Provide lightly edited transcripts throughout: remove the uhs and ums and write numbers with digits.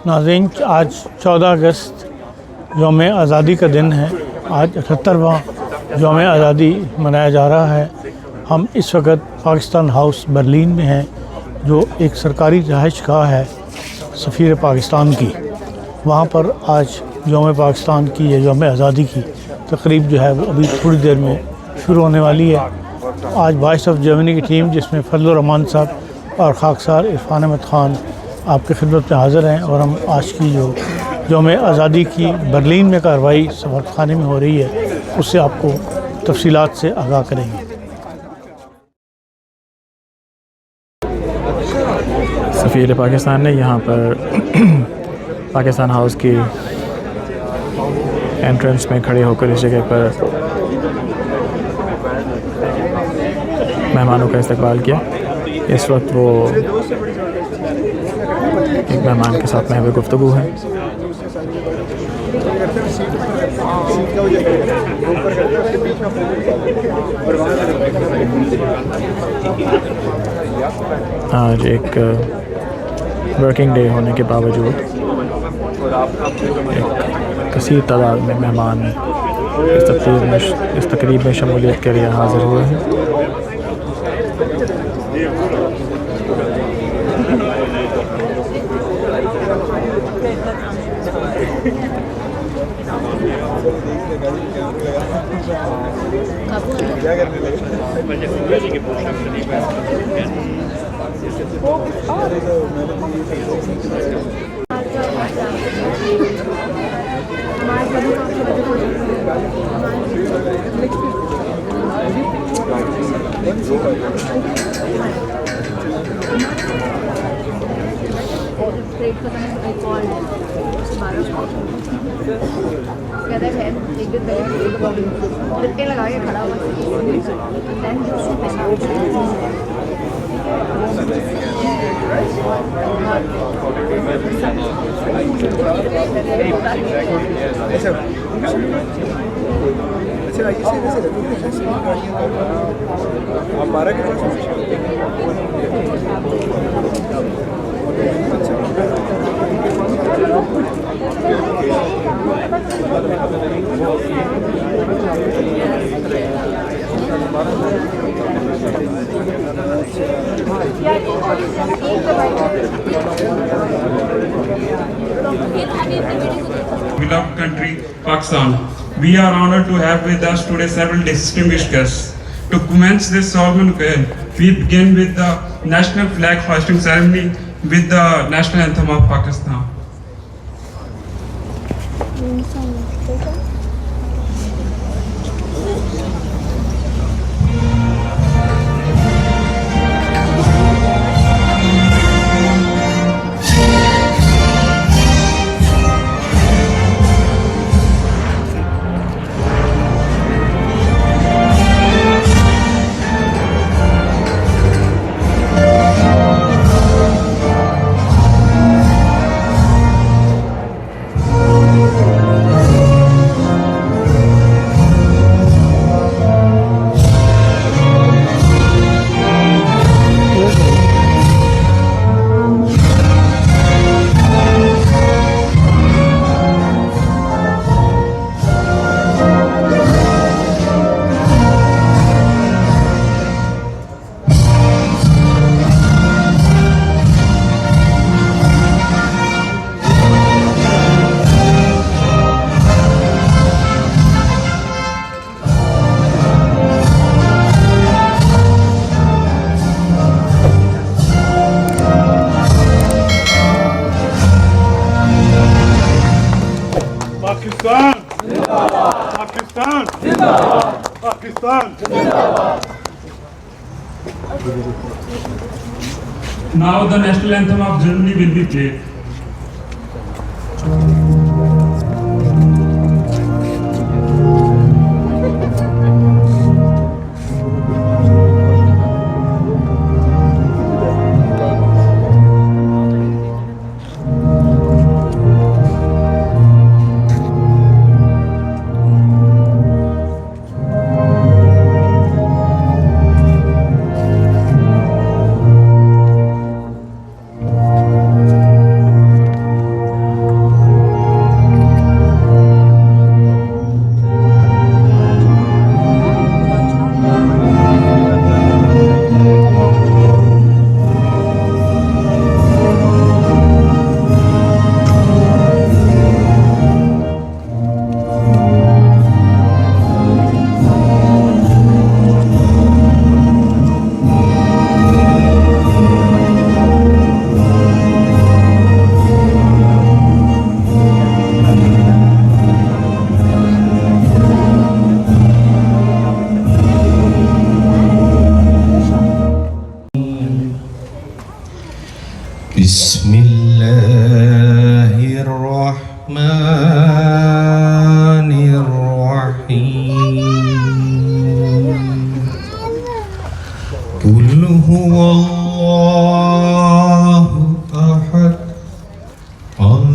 नाज़रीन, आज 14 अगस्त यौम आज़ादी का दिन है। आज 78वां यौम आज़ादी मनाया जा रहा है। हम इस वक्त पाकिस्तान हाउस बर्लिन में हैं, जो एक सरकारी रहायशगाह है सफ़ीर पाकिस्तान की। वहाँ पर आज यौम पाकिस्तान की या यौम आज़ादी की तकरीब जो है वो अभी थोड़ी देर में शुरू होने वाली है। आज वॉइस ऑफ जर्मनी की टीम, जिसमें फजल रहमान साहब और खाकसार इरफान अहमद ख़ान आपकी खिदमत में हाज़िर हैं, और हम आज की जो यौम आज़ादी की बर्लिन में कार्रवाई सफारतखाने में हो रही है उससे आपको तफसीलात से आगाह करेंगे। सफ़ीर पाकिस्तान ने यहाँ पर पाकिस्तान हाउस की एंट्रेंस में खड़े होकर इस जगह पर मेहमानों का इस्तकबाल किया। इस वक्त वो एक मेहमान के साथ महव गुफ्तगू है। आज एक वर्किंग डे होने के बावजूद एक कसीर तादाद में मेहमान इस तकरीब में शमूलियत के लिए हाज़िर हुए हैं। लगा के खड़ा हुआ आप 12 के पास Beloved country, Pakistan. We are honored to have with us today several distinguished guests. To commence this solemn occasion, we begin with the national flag hoisting ceremony with the national anthem of Pakistan. Pakistan Zindabad! Pakistan Zindabad! Now the national anthem of Germany will be played.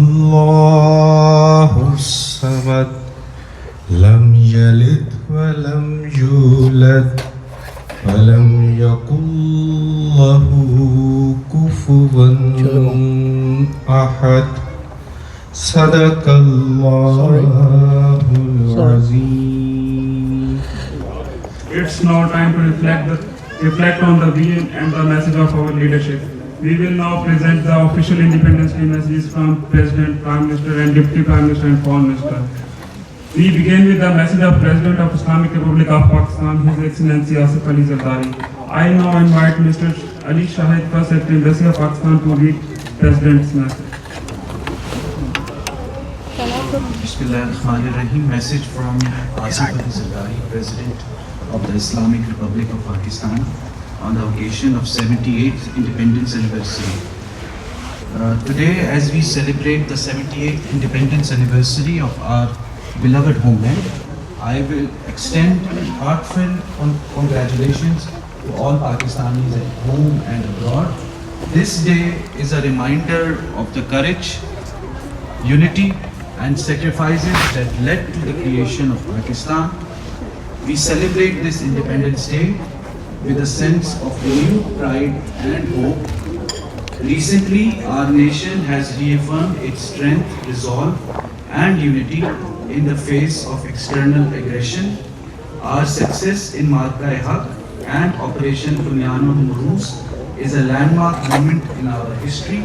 الله الصمد لم يلد ولم يولد ولم يكن له كفوا أحد صدق الله العظيم. It's now time to reflect on the vision and the message of our leadership. We will now present the official Independence Day messages from President, Prime Minister and Deputy Prime Minister and Foreign Minister. We begin with the message of President of Islamic Republic of Pakistan, His Excellency Asif Ali Zardari. I now invite Mr. Ali Shahid, First Secretary Embassy of Pakistan, to read President's message. Bismillahirrahmanirrahim. Message from Asif Ali Zardari, President of the Islamic Republic of Pakistan, on the occasion of 78th Independence Anniversary. Today, as we celebrate the 78th Independence Anniversary of our beloved homeland, I will extend heartfelt congratulations to all Pakistanis at home and abroad. This day is a reminder of the courage, unity and sacrifices that led to the creation of Pakistan. We celebrate this Independence Day with a sense of renewed pride and hope. Recently, our nation has reaffirmed its strength, resolve and unity in the face of external aggression. Our success in Marka-e-Haq and Operation Bunyan-ul Muruz is a landmark moment in our history.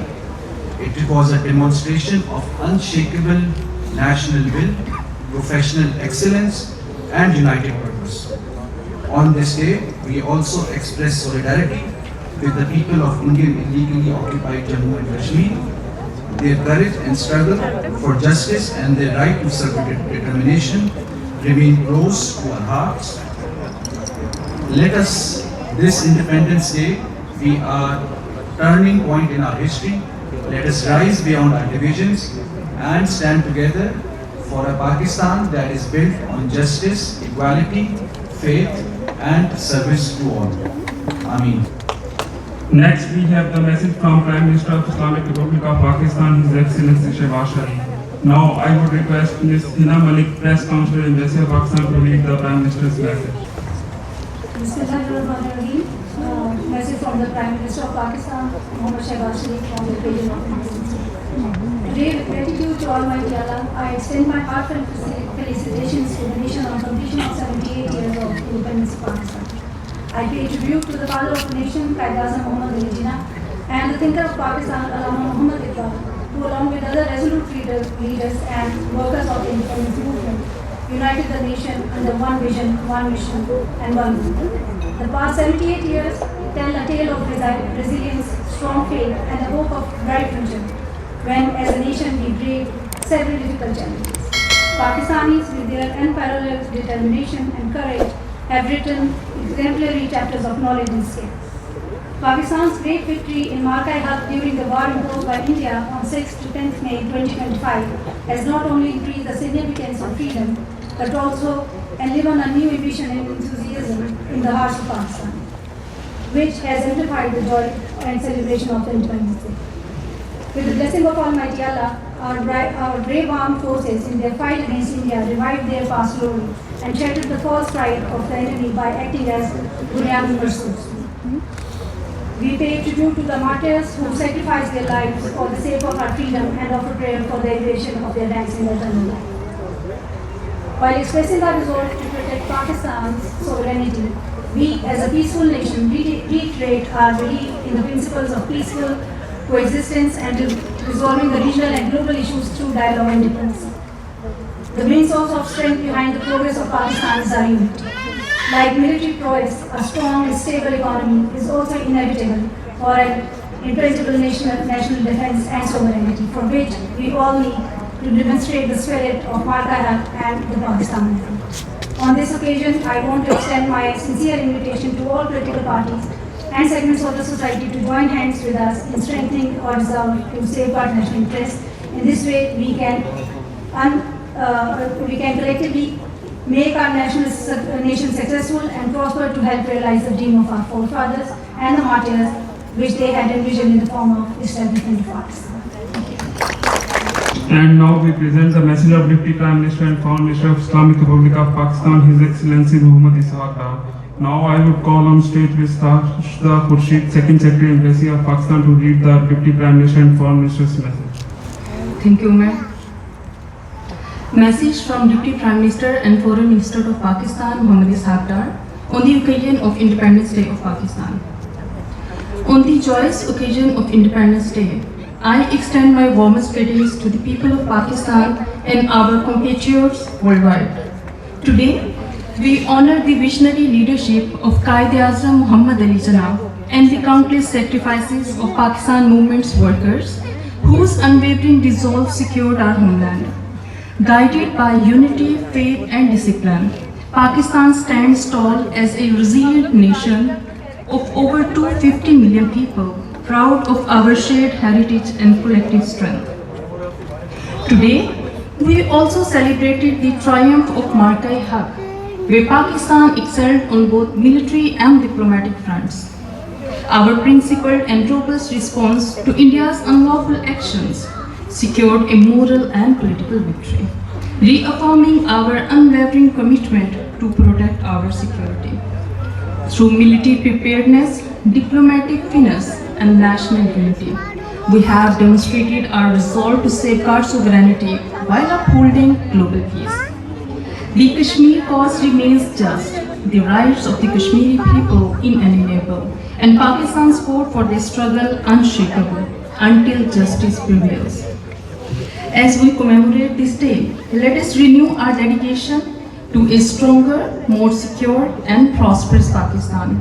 It was a demonstration of unshakable national will, professional excellence and united purpose. On this day, we also express solidarity with the people of Indian illegally occupied Jammu and Kashmir. Their courage and struggle for justice and their right to self-determination remain close to our hearts. Let us, this Independence Day, be a turning point in our history. Let us rise beyond our divisions and stand together for a Pakistan that is built on justice, equality, faith and service to all. Ameen. Next, we have the message from Prime Minister of Islamic Republic of Pakistan, His Excellency Shehbaz Sharif. Now, I would request Ms. Hina Malik, Press Council Embassy of Pakistan, to read the Prime Minister's message. Bismillahirrahmanirrahim. Message from the Prime Minister of Pakistan, Mohammad Shehbaz Sharif, from the page of Today, with gratitude to Almighty Allah, I extend my heartfelt felicitations to the nation on completion of 78 years of independence of Pakistan. I pay tribute to the father of the nation, Qaid Azam Muhammad Ali Jinnah, and the thinker of Pakistan, Allama Muhammad Iqbal, who along with other resolute leaders and workers of the independence movement, united the nation under one vision, one mission, and one goal. The past 78 years tell a tale of resilience, strong faith, and the hope of bright future, when as a nation we braved several difficult challenges. Pakistanis, with their unparalleled determination and courage, have written exemplary chapters of knowledge and skill. Pakistan's great victory in Marka-e-Haq during the war imposed by India on 6th to 10th May 2025 has not only increased the significance of freedom, but also enlivened a new ambition and enthusiasm in the hearts of Pakistan, which has amplified the joy and celebration of the Independence Day. With the blessing of Almighty Allah, our brave armed forces in their fight against India revived their past glory and shattered the false pride of the enemy by acting as Bunyan-ul Muruz. We pay tribute to the martyrs who sacrificed their lives for the sake of our freedom and offer prayer for the elevation of their ranks in eternal life. While expressing our resolve to protect Pakistan's sovereignty, we as a peaceful nation reiterate our belief in the principles of peaceful coexistence and resolving the regional and global issues through dialogue and diplomacy. The main source of strength behind the progress of Pakistan is our unity. Like military prowess, a strong and stable economy is also inevitable for an impenetrable national defense and sovereignty, for which we all need to demonstrate the spirit of Marka-e-Haq and the Pakistan movement. On this occasion, I want to extend my sincere invitation to all political parties and segments of the society to join hands with us in strengthening our resolve to safeguard national interests. In this way, we can collectively make our nation successful and prosper to help realize the dream of our forefathers and the martyrs which they had envisioned in the form of establishment of Pakistan. Thank you. And now we present the message of Deputy Prime Minister and Foreign Minister of Islamic Republic of Pakistan, His Excellency Muhammad Ishaq Dar. Now I would call on stage Mr. Shah Khurshid, Second Secretary Embassy of Pakistan, to read the Deputy Prime Minister and Foreign Minister's message. Thank you, ma'am. Message from Deputy Prime Minister and Foreign Minister of Pakistan, Muhammad Ishaq Dar, on the occasion of Independence Day of Pakistan. On the joyous occasion of Independence Day, I extend my warmest greetings to the people of Pakistan and our compatriots worldwide. Today, we honor the visionary leadership of Quaid-e-Azam Muhammad Ali Jinnah and the countless sacrifices of Pakistan movement's workers, whose unwavering resolve secured our homeland. Guided by unity, faith and discipline, Pakistan stands tall as a resilient nation of over 250 million people, proud of our shared heritage and collective strength. Today, we also celebrated the triumph of Marka-e-Haq, where Pakistan excelled on both military and diplomatic fronts. Our principled and robust response to India's unlawful actions secured a moral and political victory, reaffirming our unwavering commitment to protect our security. Through military preparedness, diplomatic finesse, and national unity, we have demonstrated our resolve to safeguard sovereignty while upholding global peace. The Kashmir cause remains just, the rights of the Kashmiri people inalienable, and Pakistan's support for this struggle unshakable until justice prevails. As we commemorate this day, let us renew our dedication to a stronger, more secure and prosperous Pakistan.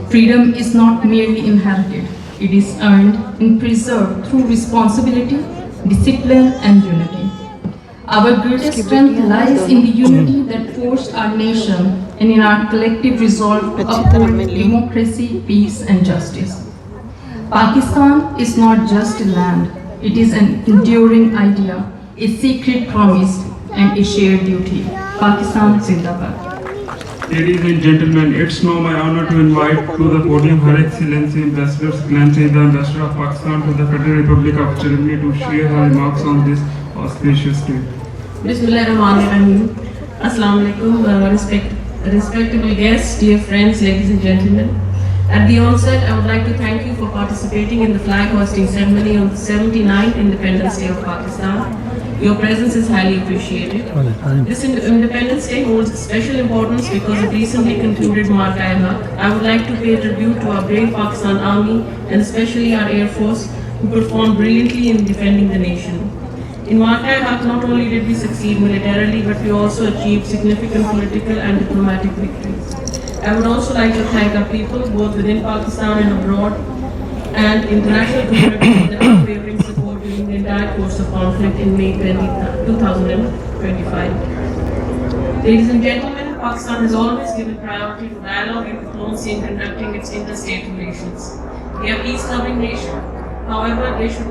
Freedom is not merely inherited, it is earned and preserved through responsibility, discipline and unity. Our greatest strength lies in the unity that forged our nation and in our collective resolve to uphold democracy, peace and justice. Pakistan is not just a land, it is an enduring idea, a sacred promise and a shared duty. Pakistan Zindabad. Ladies and gentlemen, it's now my honor to invite to the podium Her Excellency Ambassador Glancy, the Ambassador of Pakistan to the Federal Republic of Germany, to share her remarks on this auspicious day. Bismillahirrahmanirrahim. Assalamu alaikum, respectable guests, dear friends, ladies and gentlemen. At the onset, I would like to thank you for participating in the flag hoisting ceremony on the 79th Independence Day of Pakistan. Your presence is highly appreciated. This Independence Day holds special importance because of recently concluded Marka-e-Haq. I would like to pay tribute to our brave Pakistan Army and especially our Air Force, who performed brilliantly in defending the nation. In Marka-e-Haq, not only did we succeed militarily, but we also achieved significant political and diplomatic victories. I would also like to thank our people, both within Pakistan and abroad, and international community for their unwavering support during the entire course of conflict in May 2025. Ladies and gentlemen, Pakistan has always given priority to dialogue and diplomacy in conducting its interstate relations. We are a peace-loving nation. However, there should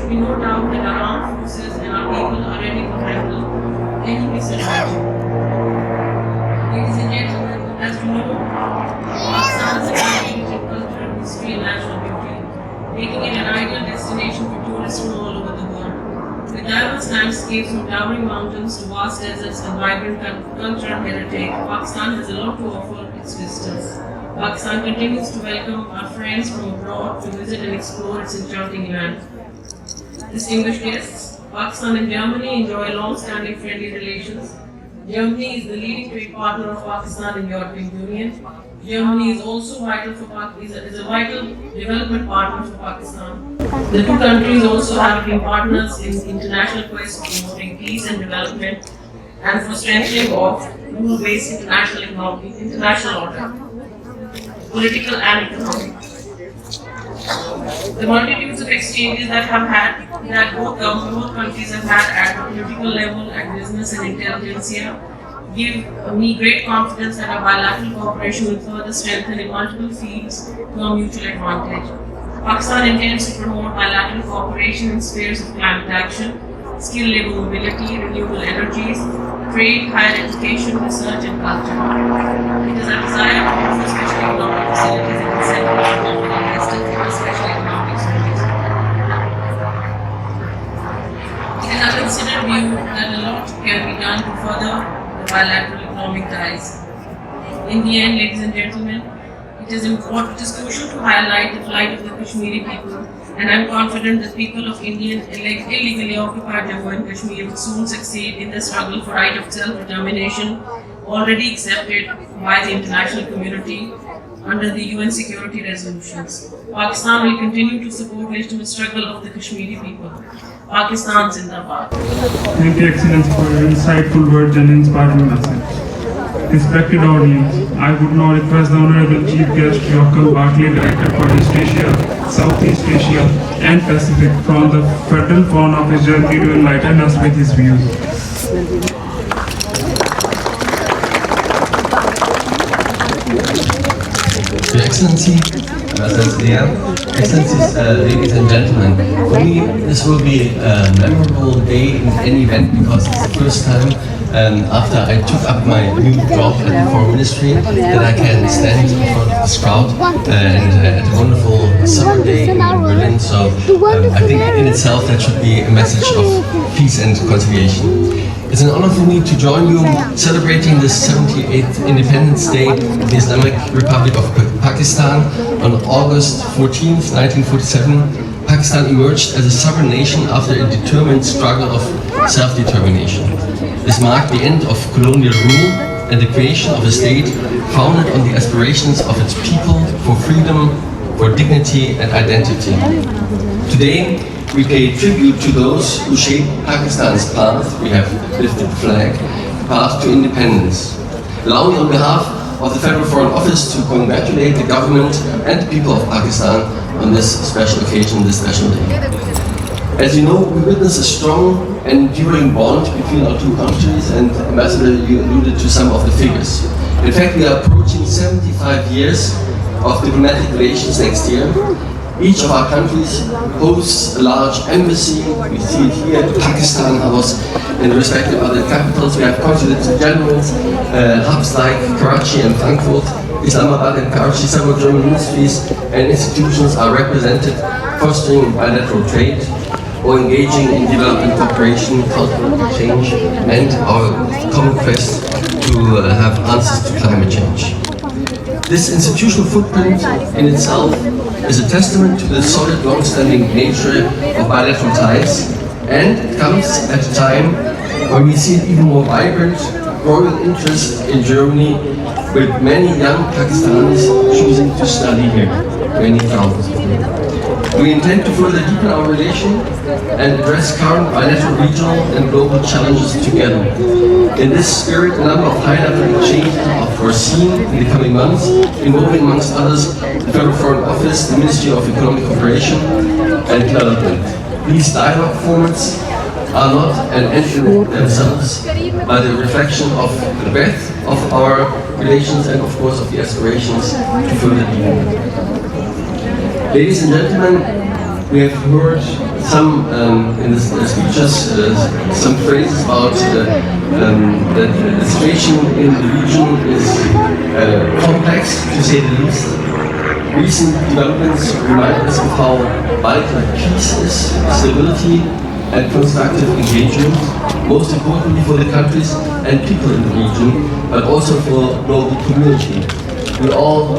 be no doubt that our armed forces and our people are ready to handle any misadventure. Ladies and gentlemen, as we know, Pakistan is a country with culture, history and natural beauty, making it an ideal destination for tourists from all over the world. With diverse landscapes from towering mountains to vast deserts and vibrant cultural heritage, Pakistan has a lot to offer its visitors. Pakistan continues to welcome our friends from abroad to visit and explore its enchanting land. Distinguished guests, Pakistan and Germany enjoy long-standing friendly relations. Germany is the leading trade partner of Pakistan in the European Union. Germany is also a vital development partner for Pakistan. The two countries also have been partners in the international quest for promoting peace and development and for strengthening of rule-based international order, political and economic. The multitudes of exchanges that both countries have had at the political level, at business and intelligentsia, give me great confidence that our bilateral cooperation will further strengthen in multiple fields to our mutual advantage. Pakistan intends to promote bilateral cooperation in spheres of climate action, skilled labor mobility, renewable energies, trade, higher education, research and culture. It is our desire to offer special economic facilities and incentives to investors in special economic zones. considered view that a lot can be done to further the bilateral economic ties. In the end, ladies and gentlemen, it is crucial to highlight the plight of the Kashmiri people, and I am confident that people of Indian illegally occupied Jammu and Kashmir will soon succeed in the struggle for right of self-determination, already accepted by the international community under the UN security resolutions. Pakistan will continue to support legitimate struggle of the Kashmiri people. Pakistan Zindabad. Thank you, Excellency, for your insightful words and inspiring message. Respected audience, I would now request the Honorable Chief Guest, Dr. Bartley, Director for East Asia, Southeast Asia and Pacific from the Federal Foreign Office Germany to enlighten us with his views. Your Excellency, Excellencies, ladies and gentlemen, for me this will be a memorable day in any event because it's the first time after I took up my new job at the Foreign Ministry that I can stand in front of this crowd and at a wonderful summer day in Berlin. So I think in itself that should be a message of peace and conciliation. It's an honor for me to join you celebrating the 78th Independence Day of the Islamic Republic of Pakistan on August 14th, 1947. Pakistan emerged as a sovereign nation after a determined struggle of self-determination. This marked the end of colonial rule and the creation of a state founded on the aspirations of its people for freedom, for dignity and identity. Today, we pay tribute to those who shaped Pakistan's path. We have lifted the flag, path to independence. Allow me on behalf of the Federal Foreign Office to congratulate the government and the people of Pakistan on this special occasion, this special day. As you know, we witness a strong and enduring bond between our two countries, and Ambassador, you alluded to some of the figures. In fact, we are approaching 75 years of diplomatic relations next year. Each of our countries hosts a large embassy. We see it here at the Pakistan House. In the respective other capitals, we have consulates generals, hubs like Karachi and Frankfurt, Islamabad and Karachi. Several German ministries and institutions are represented, fostering bilateral trade or engaging in development cooperation, cultural change, and our common quest to have answers to climate change. This institutional footprint in itself is a testament to the solid, long-standing nature of bilateral ties, and it comes at a time when we see an even more vibrant, growing interest in Germany, with many young Pakistanis choosing to study here, many thousands of them. We intend to further deepen our relation and address current bilateral, regional and global challenges together. In this spirit, a number of high-level changes are foreseen in the coming months, involving, amongst others, the Federal Foreign Office, the Ministry of Economic Cooperation and Development. These dialogue formats are not an end in themselves, but a reflection of the breadth of our relations and, of course, of the aspirations to further deepen. Ladies and gentlemen, we have heard some in the speeches, some phrases about that the situation in the region is complex, to say the least. Recent developments remind us of how vital peace is, stability and constructive engagement, most importantly for the countries and people in the region, but also for the global community. We all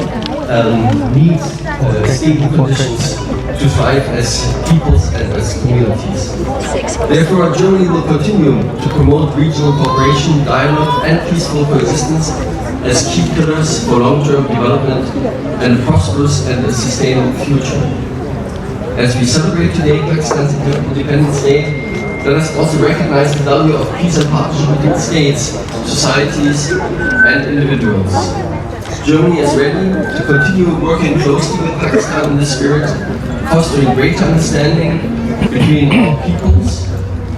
need stable conditions to thrive as peoples and as communities. Therefore, Germany will continue to promote regional cooperation, dialogue and peaceful coexistence as key pillars for long-term development and a prosperous and a sustainable future. As we celebrate today Pakistan's Independence Day, let us also recognize the value of peace and partnership between states, societies and individuals. Germany is ready to continue working closely with Pakistan in this spirit, fostering greater understanding between our peoples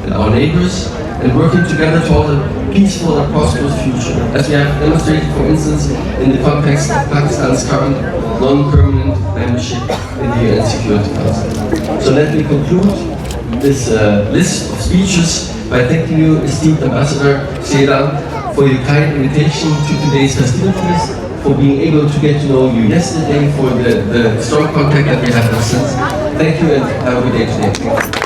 and our neighbors, and working together toward a peaceful and prosperous future, as we have demonstrated, for instance, in the context of Pakistan's current non-permanent membership in the UN Security Council. So let me conclude this list of speeches by thanking you, esteemed Ambassador Seda, for your kind invitation to today's festivities, for being able to get to know you yesterday, for the strong contact that we have ever since. Thank you and have a good day today.